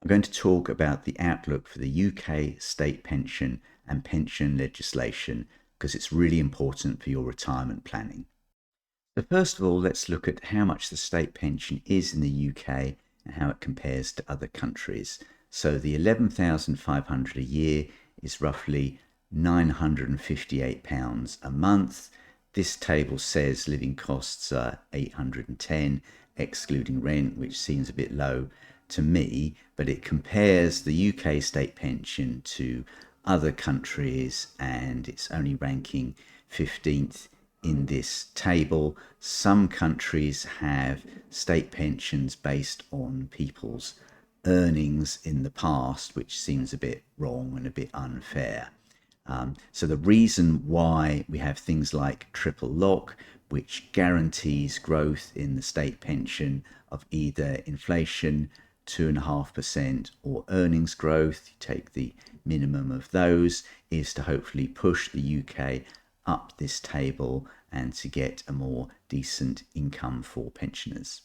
I'm going to talk about the outlook for the UK state pension and pension legislation because it's really important for your retirement planning. So first of all, let's look at how much the state pension is in the UK and how it compares to other countries. So the £11,500 a year is roughly £958 a month. This table says living costs are 810, excluding rent, which seems a bit low to me, but it compares the UK state pension to other countries and it's only ranking 15th in this table. Some countries have state pensions based on people's earnings in the past, which seems a bit wrong and a bit unfair. So the reason why we have things like triple lock, which guarantees growth in the state pension of either inflation, 2.5%, or earnings growth, you take the minimum of those, is to hopefully push the UK up this table and to get a more decent income for pensioners.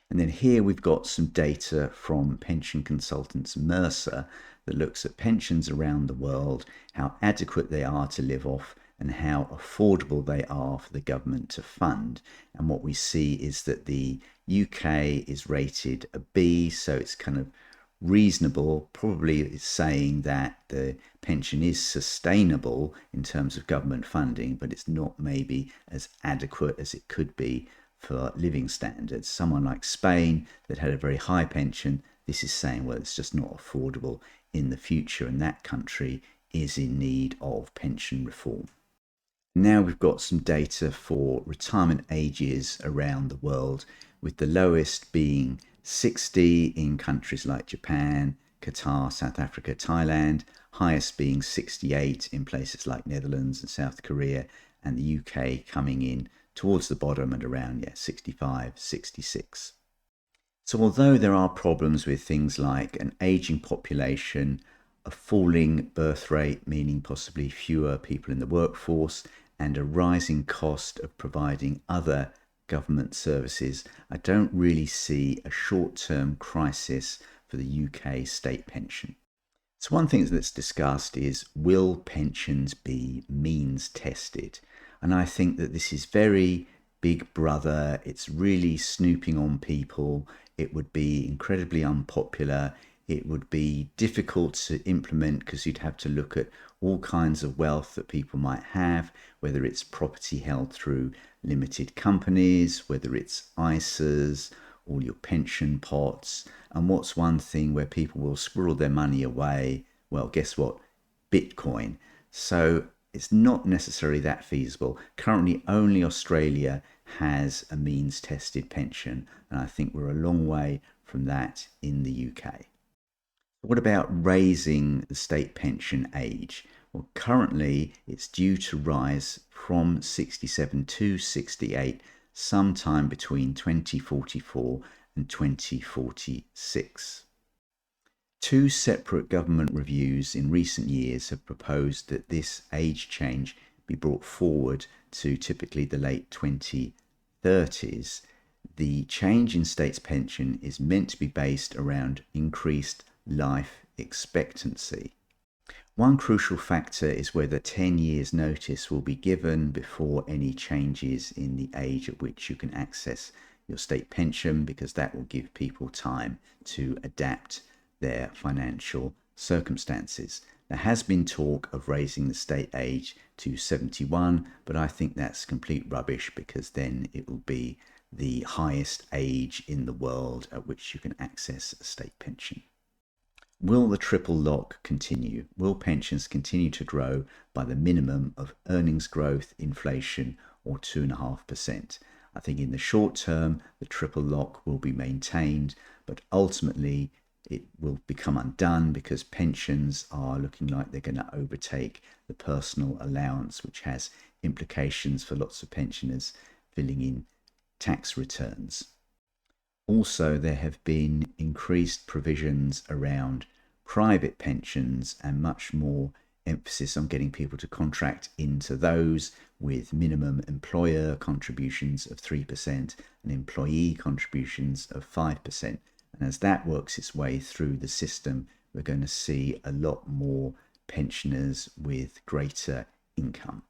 And then here we've got some data from pension consultants Mercer that looks at pensions around the world, how adequate they are to live off and how affordable they are for the government to fund. And what we see is that the UK is rated a B, so it's kind of reasonable. Probably it's saying that the pension is sustainable in terms of government funding, but it's not maybe as adequate as it could be for living standards. Someone like Spain that had a very high pension, this is saying, well, it's just not affordable in the future, and that country is in need of pension reform. Now we've got some data for retirement ages around the world, with the lowest being 60 in countries like Japan, Qatar, South Africa, Thailand, highest being 68 in places like Netherlands and South Korea, and the UK coming in towards the bottom at around 65, 66. So although there are problems with things like an aging population, a falling birth rate, meaning possibly fewer people in the workforce, and a rising cost of providing other government services, I don't really see a short-term crisis for the UK state pension. So one thing that's discussed is, will pensions be means tested? And I think that this is very Big Brother. It's really snooping on people. It would be incredibly unpopular. It would be difficult to implement because you'd have to look at all kinds of wealth that people might have, whether it's property held through limited companies, whether it's ISAs, all your pension pots. And what's one thing where people will squirrel their money away? Well, guess what? Bitcoin. So it's not necessarily that feasible. Currently, only Australia has a means tested pension, and I think we're a long way from that in the UK. What about raising the state pension age? Well, currently it's due to rise from 67 to 68 sometime between 2044 and 2046. Two separate government reviews in recent years have proposed that this age change be brought forward to typically the late 2030s. The change in states pension is meant to be based around increased life expectancy. One crucial factor is whether 10 years notice will be given before any changes in the age at which you can access your state pension, because that will give people time to adapt their financial circumstances. There has been talk of raising the state age to 71, but I think that's complete rubbish, because then it will be the highest age in the world at which you can access a state pension. Will the triple lock continue? Will pensions continue to grow by the minimum of earnings growth, inflation, or 2.5%? I think in the short term, the triple lock will be maintained, but ultimately it will become undone because pensions are looking like they're going to overtake the personal allowance, which has implications for lots of pensioners filling in tax returns. Also, there have been increased provisions around private pensions and much more emphasis on getting people to contract into those, with minimum employer contributions of 3% and employee contributions of 5%. And as that works its way through the system, we're going to see a lot more pensioners with greater income.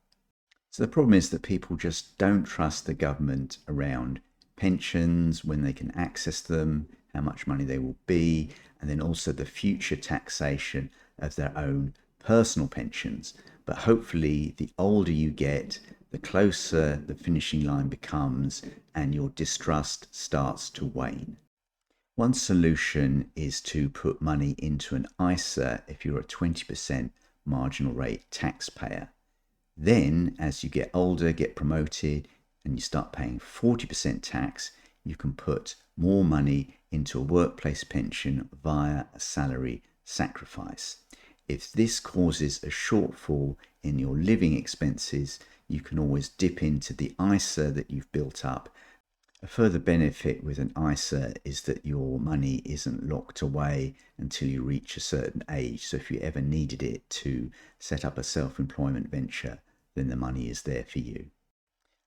So the problem is that people just don't trust the government around pensions, when they can access them, how much money they will be, and then also the future taxation of their own personal pensions. But hopefully, the older you get, the closer the finishing line becomes, and your distrust starts to wane. One solution is to put money into an ISA if you're a 20% marginal rate taxpayer. Then, as you get older, get promoted, and you start paying 40% tax, you can put more money into a workplace pension via a salary sacrifice. If this causes a shortfall in your living expenses, you can always dip into the ISA that you've built up. A further benefit with an ISA is that your money isn't locked away until you reach a certain age. So if you ever needed it to set up a self-employment venture, then the money is there for you.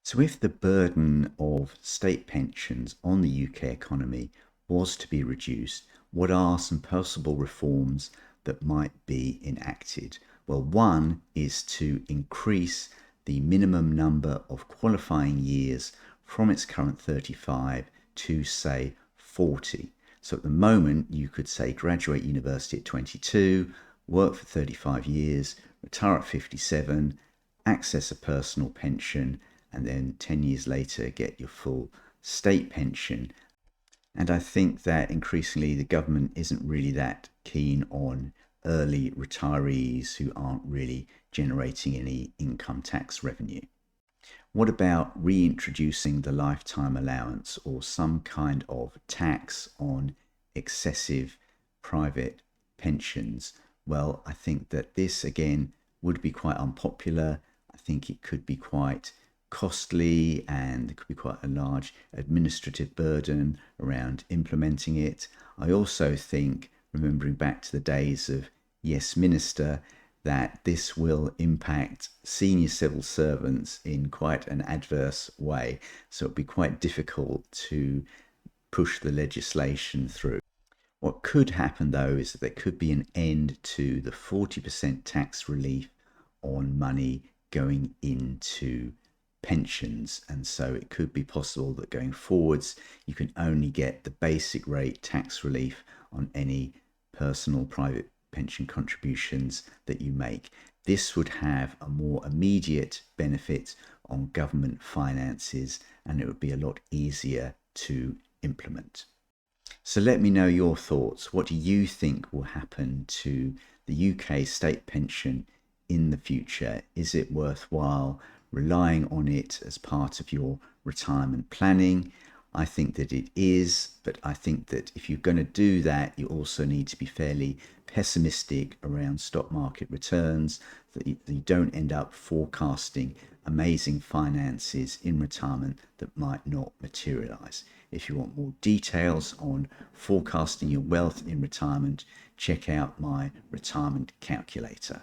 So if the burden of state pensions on the UK economy was to be reduced, what are some possible reforms that might be enacted? Well, one is to increase the minimum number of qualifying years from its current 35 to, say, 40. So at the moment, you could say graduate university at 22, work for 35 years, retire at 57, access a personal pension, and then 10 years later get your full state pension. And I think that increasingly the government isn't really that keen on early retirees who aren't really generating any income tax revenue. What about reintroducing the lifetime allowance or some kind of tax on excessive private pensions? Well, I think that this again would be quite unpopular. I think it could be quite costly, and there could be quite a large administrative burden around implementing it. I also think, remembering back to the days of Yes Minister, that this will impact senior civil servants in quite an adverse way. So it'll be quite difficult to push the legislation through. What could happen, though, is that there could be an end to the 40% tax relief on money going into pensions. And so it could be possible that going forwards, you can only get the basic rate tax relief on any personal private pension contributions that you make. This would have a more immediate benefit on government finances, and it would be a lot easier to implement. So let me know your thoughts. What do you think will happen to the UK state pension in the future? Is it worthwhile relying on it as part of your retirement planning? I think that it is, but I think that if you're going to do that, you also need to be fairly pessimistic around stock market returns, that you don't end up forecasting amazing finances in retirement that might not materialize. If you want more details on forecasting your wealth in retirement, check out my retirement calculator.